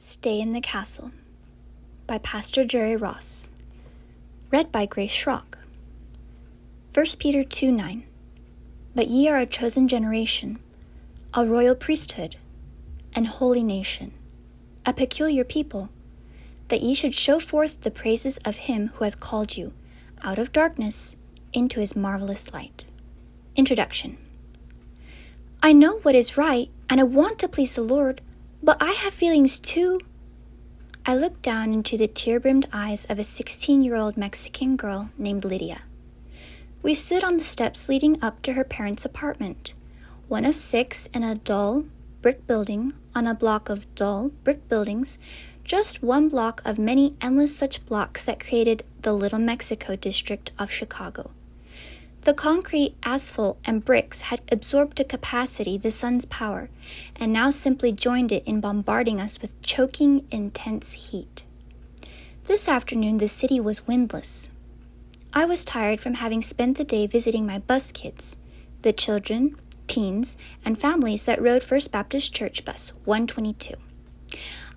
Stay in the Castle by Pastor Jerry Ross. Read by Grace Shrock. 1 Peter 2:9. But ye are a chosen generation, a royal priesthood, an holy nation, a peculiar people, that ye should show forth the praises of him who hath called you out of darkness into his marvelous light. Introduction. I know what is right, and I want to please the Lord, but I have feelings too. I looked down into the tear-brimmed eyes of a 16-year-old Mexican girl named Lydia. We stood on the steps leading up to her parents' apartment, one of 6 in a dull brick building on a block of dull brick buildings, just one block of many endless such blocks that created the Little Mexico district of Chicago. The concrete, asphalt, and bricks had absorbed to capacity the sun's power, and now simply joined it in bombarding us with choking, intense heat. This afternoon the city was windless. I was tired from having spent the day visiting my bus kids, the children, teens, and families that rode First Baptist Church Bus 122.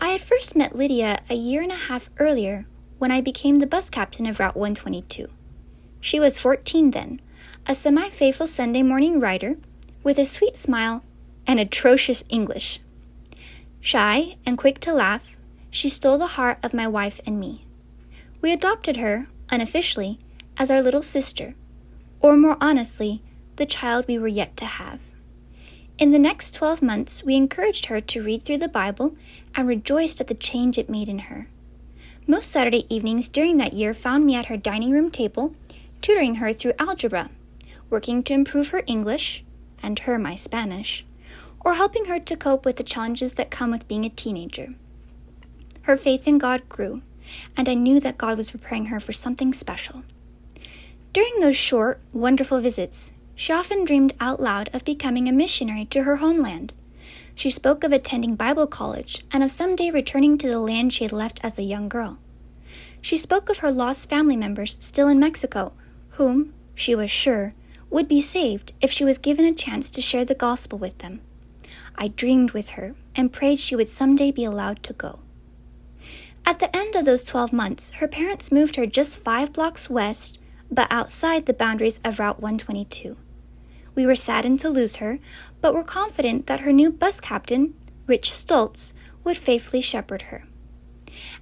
I had first met Lydia a year and a half earlier when I became the bus captain of Route 122. She was 14 then, a semi-faithful Sunday morning rider with a sweet smile and atrocious English. Shy and quick to laugh, she stole the heart of my wife and me. We adopted her, unofficially, as our little sister, or more honestly, the child we were yet to have. In the next 12 months, we encouraged her to read through the Bible and rejoiced at the change it made in her. Most Saturday evenings during that year found me at her dining room table, tutoring her through algebra, working to improve her English, and her my Spanish, or helping her to cope with the challenges that come with being a teenager. Her faith in God grew, and I knew that God was preparing her for something special. During those short, wonderful visits, she often dreamed out loud of becoming a missionary to her homeland. She spoke of attending Bible college and of someday returning to the land she had left as a young girl. She spoke of her lost family members still in Mexico, whom, she was sure, would be saved if she was given a chance to share the gospel with them. I dreamed with her and prayed she would someday be allowed to go. At the end of those 12 months, her parents moved her just 5 blocks west, but outside the boundaries of Route 122. We were saddened to lose her, but were confident that her new bus captain, Rich Stoltz, would faithfully shepherd her.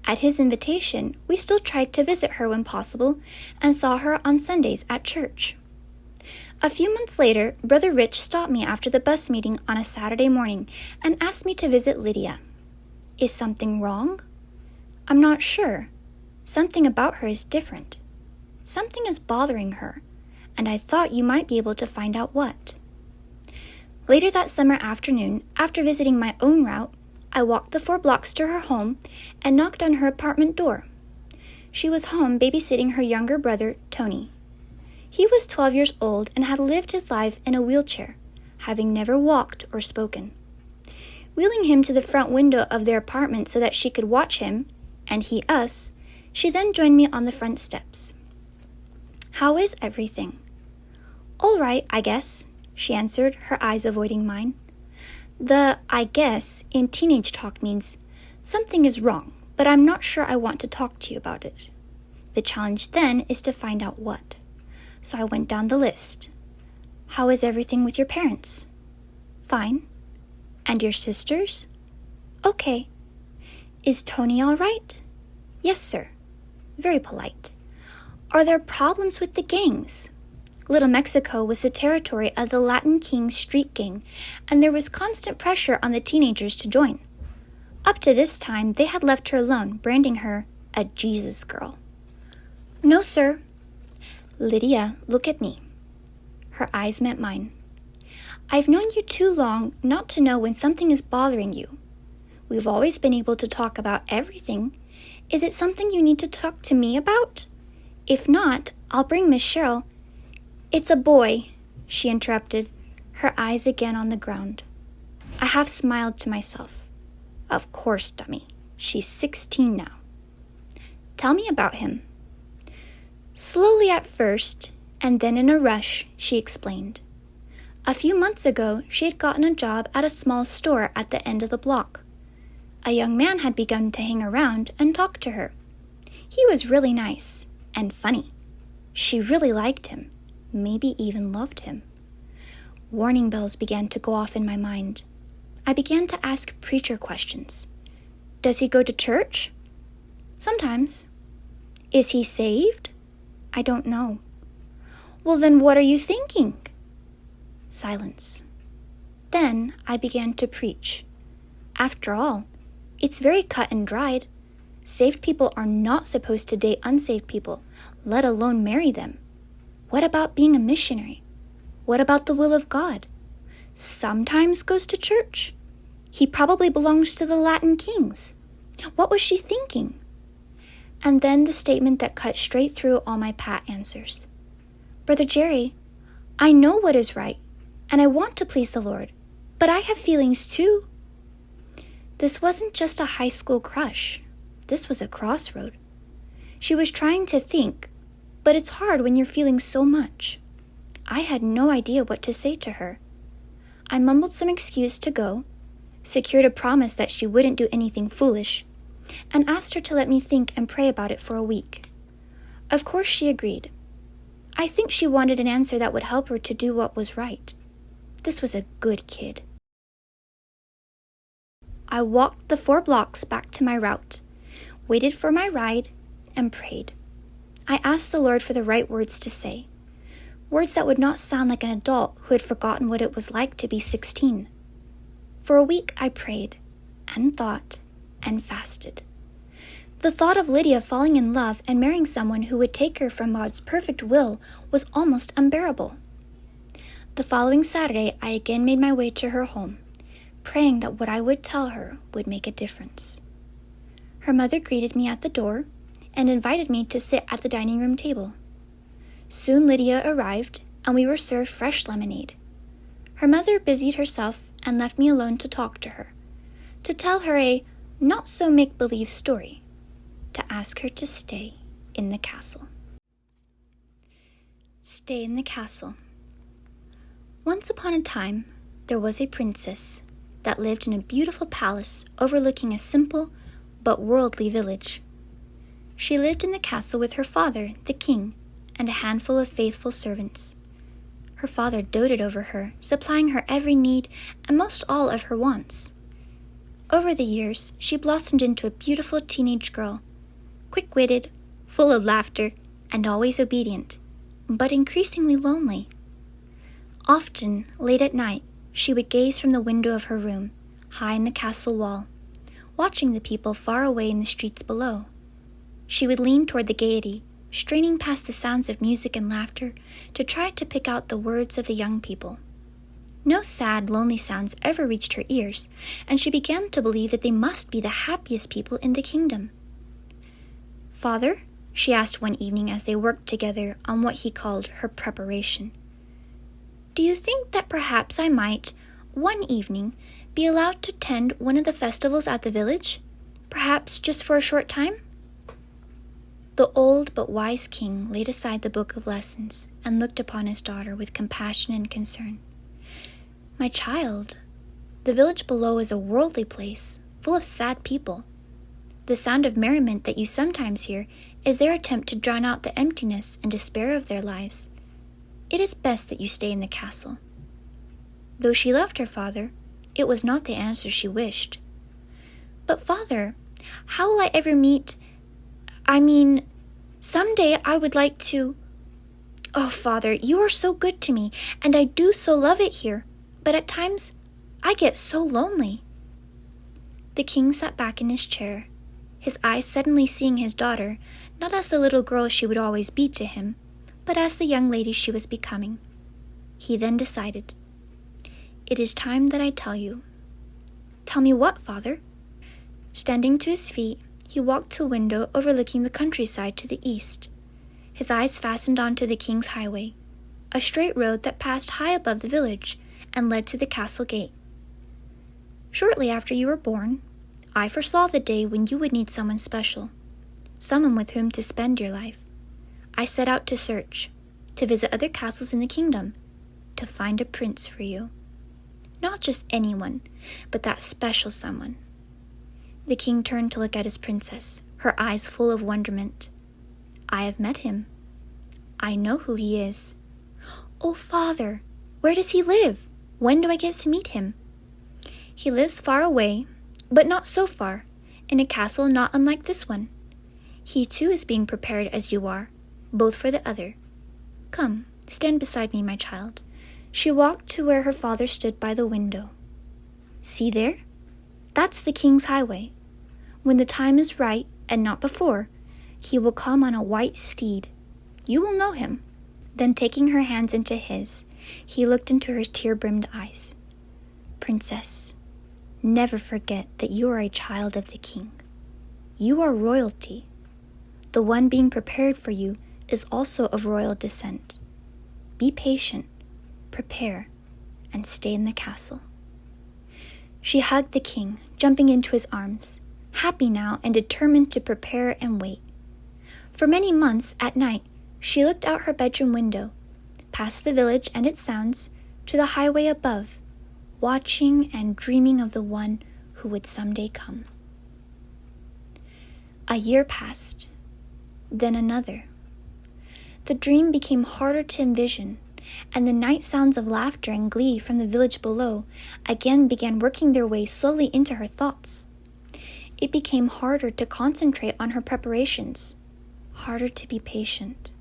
At his invitation, we still tried to visit her when possible and saw her on Sundays at church. A few months later, Brother Rich stopped me after the bus meeting on a Saturday morning and asked me to visit Lydia. Is something wrong? I'm not sure. Something about her is different. Something is bothering her, and I thought you might be able to find out what. Later that summer afternoon, after visiting my own route, I walked the 4 blocks to her home and knocked on her apartment door. She was home babysitting her younger brother, Tony. He was 12 years old and had lived his life in a wheelchair, having never walked or spoken. Wheeling him to the front window of their apartment so that she could watch him, and he us, she then joined me on the front steps. How is everything? All right, I guess, she answered, her eyes avoiding mine. The I guess in teenage talk means something is wrong, but I'm not sure I want to talk to you about it. The challenge then is to find out what. So I went down the list. How is everything with your parents? Fine. And your sisters? Okay. Is Tony all right? Yes, sir. Very polite. Are there problems with the gangs? Little Mexico was the territory of the Latin Kings street gang, and there was constant pressure on the teenagers to join. Up to this time, they had left her alone, branding her a Jesus girl. No, sir. Lydia, look at me. Her eyes met mine. I've known you too long not to know when something is bothering you. We've always been able to talk about everything. Is it something you need to talk to me about? If not, I'll bring Miss Cheryl. It's a boy, she interrupted, her eyes again on the ground. I half smiled to myself. Of course, dummy. She's 16 now. Tell me about him. Slowly at first, and then in a rush, she explained. A few months ago, she had gotten a job at a small store at the end of the block. A young man had begun to hang around and talk to her. He was really nice and funny. She really liked him, maybe even loved him. Warning bells began to go off in my mind. I began to ask preacher questions. Does he go to church? Sometimes. Is he saved? I don't know. Well, then what are you thinking? Silence. Then I began to preach. After all, it's very cut and dried. Saved people are not supposed to date unsaved people, let alone marry them. What about being a missionary? What about the will of God? Sometimes goes to church. He probably belongs to the Latin kings. What was she thinking? And then the statement that cut straight through all my pat answers. Brother Jerry, I know what is right, and I want to please the Lord, but I have feelings too. This wasn't just a high school crush. This was a crossroad. She was trying to think, but it's hard when you're feeling so much. I had no idea what to say to her. I mumbled some excuse to go, secured a promise that she wouldn't do anything foolish, and asked her to let me think and pray about it for a week. Of course she agreed. I think she wanted an answer that would help her to do what was right. This was a good kid. I walked the 4 blocks back to my route, waited for my ride, and prayed. I asked the Lord for the right words to say, words that would not sound like an adult who had forgotten what it was like to be 16. For a week I prayed, and thought, and fasted. The thought of Lydia falling in love and marrying someone who would take her from God's perfect will was almost unbearable. The following Saturday, I again made my way to her home, praying that what I would tell her would make a difference. Her mother greeted me at the door and invited me to sit at the dining room table. Soon Lydia arrived, and we were served fresh lemonade. Her mother busied herself and left me alone to talk to her, to tell her a not-so-make-believe story, to ask her to stay in the castle. Stay in the castle. Once upon a time, there was a princess that lived in a beautiful palace overlooking a simple but worldly village. She lived in the castle with her father, the king, and a handful of faithful servants. Her father doted over her, supplying her every need and most all of her wants. Over the years, she blossomed into a beautiful teenage girl, quick-witted, full of laughter, and always obedient, but increasingly lonely. Often, late at night, she would gaze from the window of her room, high in the castle wall, watching the people far away in the streets below. She would lean toward the gaiety, straining past the sounds of music and laughter to try to pick out the words of the young people. No sad, lonely sounds ever reached her ears, and she began to believe that they must be the happiest people in the kingdom. "Father," she asked one evening as they worked together on what he called her preparation, "do you think that perhaps I might, one evening, be allowed to attend one of the festivals at the village? Perhaps just for a short time?" The old but wise king laid aside the book of lessons and looked upon his daughter with compassion and concern. "My child, the village below is a worldly place, full of sad people. The sound of merriment that you sometimes hear is their attempt to drown out the emptiness and despair of their lives. It is best that you stay in the castle." Though she loved her father, it was not the answer she wished. "But father, how will I ever meet... someday I would like to... Oh, father, you are so good to me, and I do so love it here, but at times I get so lonely." The king sat back in his chair, his eyes suddenly seeing his daughter, not as the little girl she would always be to him, but as the young lady she was becoming. He then decided, "It is time that I tell you." "Tell me what, father?" Standing to his feet, he walked to a window overlooking the countryside to the east. His eyes fastened onto the king's highway, a straight road that passed high above the village and led to the castle gate. "Shortly after you were born, I foresaw the day when you would need someone special, someone with whom to spend your life. I set out to search, to visit other castles in the kingdom, to find a prince for you. Not just anyone, but that special someone. The king turned to look at his princess, her eyes full of wonderment. "I have met him. I know who he is." "Oh, father, where does he live? When do I get to meet him?" "He lives far away, but not so far, in a castle not unlike this one. He too is being prepared as you are, both for the other. Come, stand beside me, my child." She walked to where her father stood by the window. "See there? That's the king's highway. When the time is right, and not before, he will come on a white steed. You will know him." Then taking her hands into his, he looked into her tear-brimmed eyes. "Princess, never forget that you are a child of the king. You are royalty. The one being prepared for you is also of royal descent. Be patient, prepare, and stay in the castle." She hugged the king, jumping into his arms, happy now and determined to prepare and wait. For many months, at night, she looked out her bedroom window, past the village and its sounds, to the highway above, watching and dreaming of the one who would someday come. A year passed, then another. The dream became harder to envision, and the night sounds of laughter and glee from the village below again began working their way slowly into her thoughts. It became harder to concentrate on her preparations, harder to be patient.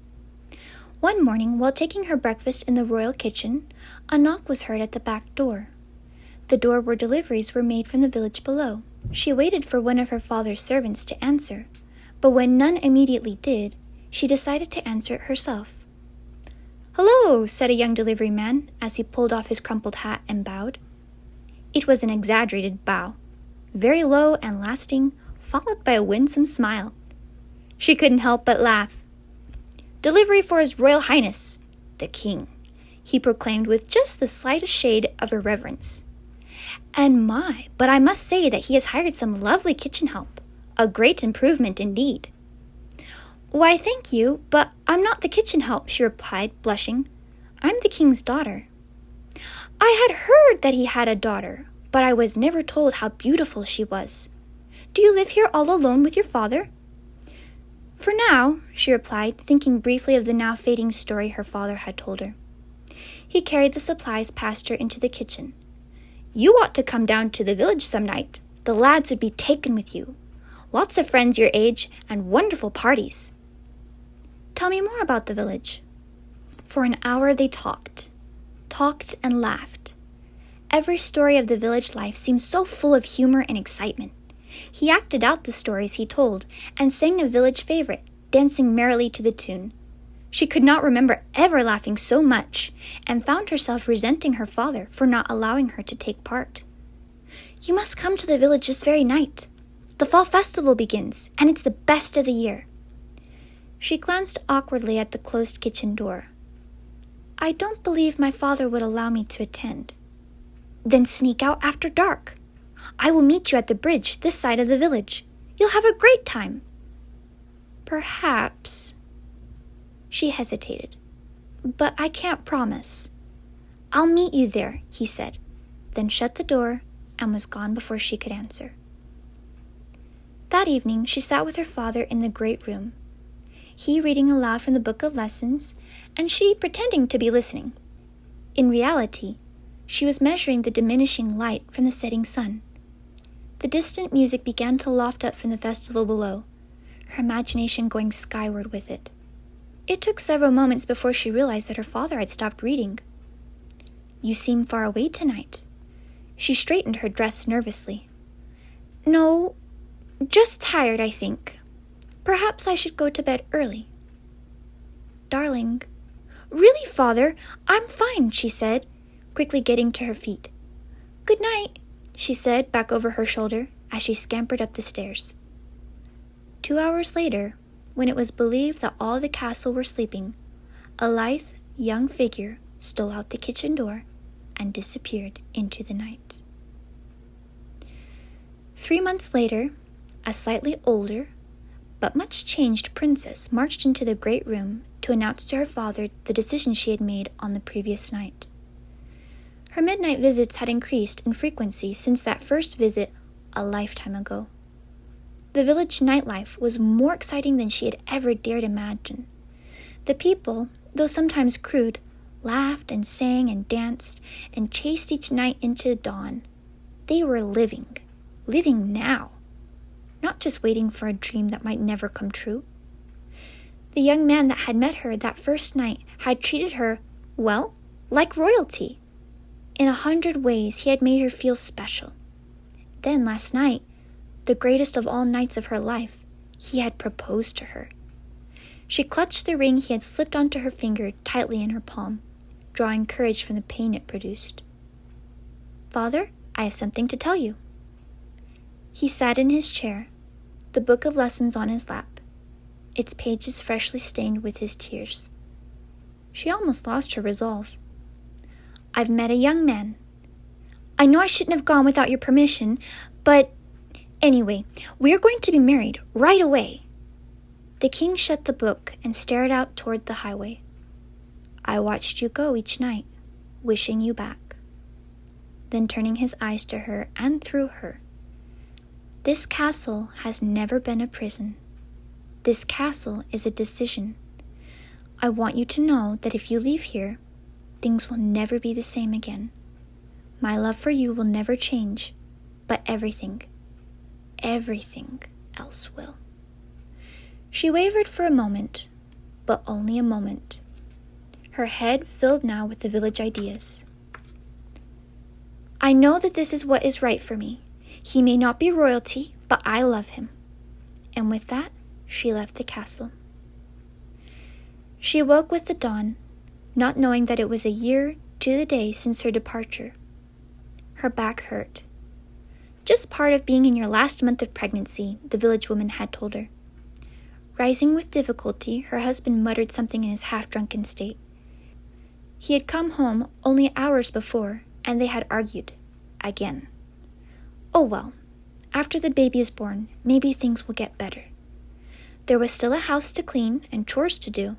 One morning, while taking her breakfast in the royal kitchen, a knock was heard at the back door. The door where deliveries were made from the village below. She waited for one of her father's servants to answer, but when none immediately did, she decided to answer it herself. "Hello," said a young delivery man as he pulled off his crumpled hat and bowed. It was an exaggerated bow, very low and lasting, followed by a winsome smile. She couldn't help but laugh. "Delivery for His Royal Highness, the King," he proclaimed with just the slightest shade of irreverence. "And my, but I must say that he has hired some lovely kitchen help. A great improvement indeed." "Why, thank you, but I'm not the kitchen help," she replied, blushing. "I'm the king's daughter." "I had heard that he had a daughter, but I was never told how beautiful she was. Do you live here all alone with your father?" "For now," she replied, thinking briefly of the now fading story her father had told her. He carried the supplies past her into the kitchen. "You ought to come down to the village some night. The lads would be taken with you. Lots of friends your age and wonderful parties." "Tell me more about the village." For an hour they talked and laughed. Every story of the village life seemed so full of humor and excitement. He acted out the stories he told and sang a village favorite, dancing merrily to the tune. She could not remember ever laughing so much, and found herself resenting her father for not allowing her to take part. "You must come to the village this very night. The fall festival begins, and it's the best of the year." She glanced awkwardly at the closed kitchen door. "I don't believe my father would allow me to attend." "Then sneak out after dark. I will meet you at the bridge this side of the village. You'll have a great time." "Perhaps." She hesitated. "But I can't promise." "I'll meet you there," he said, then shut the door and was gone before she could answer. That evening she sat with her father in the great room, he reading aloud from the book of lessons, and she pretending to be listening. In reality, she was measuring the diminishing light from the setting sun. The distant music began to loft up from the festival below, her imagination going skyward with it. It took several moments before she realized that her father had stopped reading. "You seem far away tonight." She straightened her dress nervously. "No, just tired, I think. Perhaps I should go to bed early." "Darling." "Really, father, I'm fine," she said, quickly getting to her feet. "Good night," she said back over her shoulder as she scampered up the stairs. 2 hours later, when it was believed that all the castle were sleeping, a lithe young figure stole out the kitchen door and disappeared into the night. 3 months later, a slightly older but much changed princess marched into the great room to announce to her father the decision she had made on the previous night. Her midnight visits had increased in frequency since that first visit a lifetime ago. The village nightlife was more exciting than she had ever dared imagine. The people, though sometimes crude, laughed and sang and danced and chased each night into the dawn. They were living now, not just waiting for a dream that might never come true. The young man that had met her that first night had treated her, well, like royalty. In 100 ways, he had made her feel special. Then last night, the greatest of all nights of her life, he had proposed to her. She clutched the ring he had slipped onto her finger tightly in her palm, drawing courage from the pain it produced. "Father, I have something to tell you." He sat in his chair, the book of lessons on his lap, its pages freshly stained with his tears. She almost lost her resolve. "I've met a young man. I know I shouldn't have gone without your permission, but anyway, we're going to be married right away." The king shut the book and stared out toward the highway. "I watched you go each night, wishing you back." Then turning his eyes to her and through her, "This castle has never been a prison. This castle is a decision. I want you to know that if you leave here, things will never be the same again. My love for you will never change, but everything else will." She wavered for a moment, but only a moment. Her head filled now with the village ideas. "I know that this is what is right for me. He may not be royalty, but I love him." And with that, she left the castle. She awoke with the dawn, not knowing that it was a year to the day since her departure. Her back hurt. "Just part of being in your last month of pregnancy," the village woman had told her. Rising with difficulty, her husband muttered something in his half-drunken state. He had come home only hours before, and they had argued. Again. Oh well, after the baby is born, maybe things will get better. There was still a house to clean and chores to do.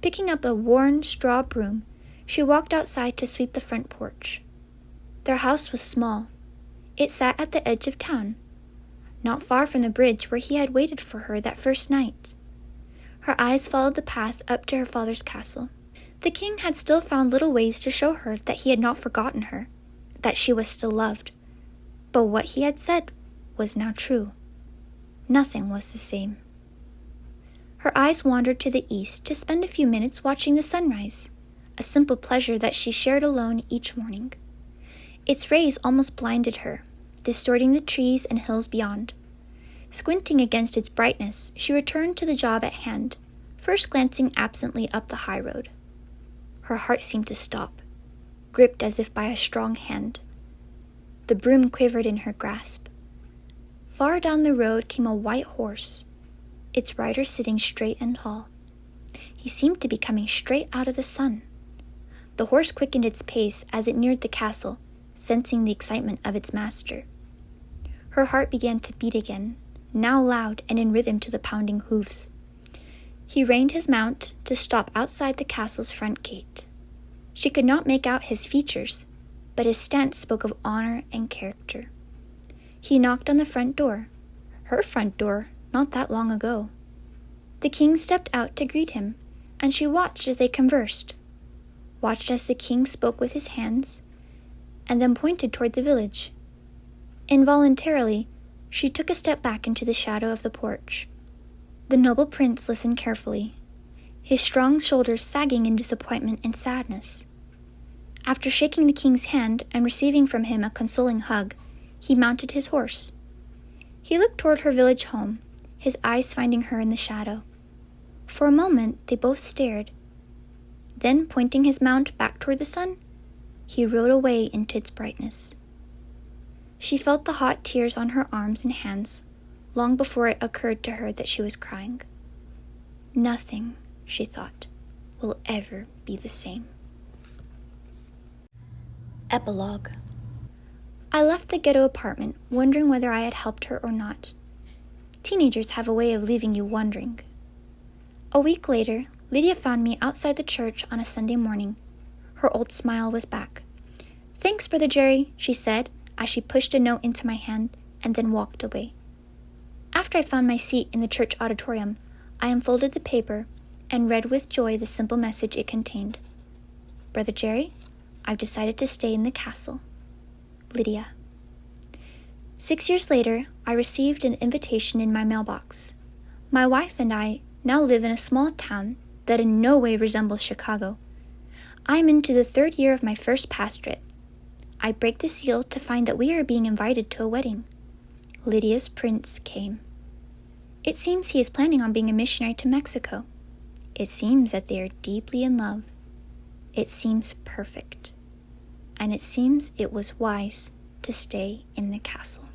Picking up a worn straw broom, she walked outside to sweep the front porch. Their house was small. It sat at the edge of town, not far from the bridge where he had waited for her that first night. Her eyes followed the path up to her father's castle. The king had still found little ways to show her that he had not forgotten her, that she was still loved. But what he had said was now true. Nothing was the same. Her eyes wandered to the east to spend a few minutes watching the sunrise, a simple pleasure that she shared alone each morning. Its rays almost blinded her, distorting the trees and hills beyond. Squinting against its brightness, she returned to the job at hand, first glancing absently up the high road. Her heart seemed to stop, gripped as if by a strong hand. The broom quivered in her grasp. Far down the road came a white horse, its rider sitting straight and tall. He seemed to be coming straight out of the sun. The horse quickened its pace as it neared the castle, sensing the excitement of its master. Her heart began to beat again, now loud and in rhythm to the pounding hoofs. He reined his mount to stop outside the castle's front gate. She could not make out his features, but his stance spoke of honor and character. He knocked on the front door, her front door, not that long ago. The king stepped out to greet him, and she watched as they conversed, watched as the king spoke with his hands, and then pointed toward the village. Involuntarily, she took a step back into the shadow of the porch. The noble prince listened carefully, his strong shoulders sagging in disappointment and sadness. After shaking the king's hand and receiving from him a consoling hug, he mounted his horse. He looked toward her village home, his eyes finding her in the shadow. For a moment, they both stared. Then, pointing his mount back toward the sun, he rode away into its brightness. She felt the hot tears on her arms and hands long before it occurred to her that she was crying. Nothing, she thought, will ever be the same. Epilogue. I left the ghetto apartment, wondering whether I had helped her or not. Teenagers have a way of leaving you wondering. A week later, Lydia found me outside the church on a Sunday morning. Her old smile was back. "Thanks, Brother Jerry," she said, as she pushed a note into my hand and then walked away. After I found my seat in the church auditorium, I unfolded the paper and read with joy the simple message it contained. Brother Jerry, I've decided to stay in the castle. Lydia. 6 years later, I received an invitation in my mailbox. My wife and I now live in a small town that in no way resembles Chicago. I am into the 3rd year of my first pastorate. I break the seal to find that we are being invited to a wedding. Lydia's prince came. It seems he is planning on being a missionary to Mexico. It seems that they are deeply in love. It seems perfect. And it seems it was wise to stay in the castle.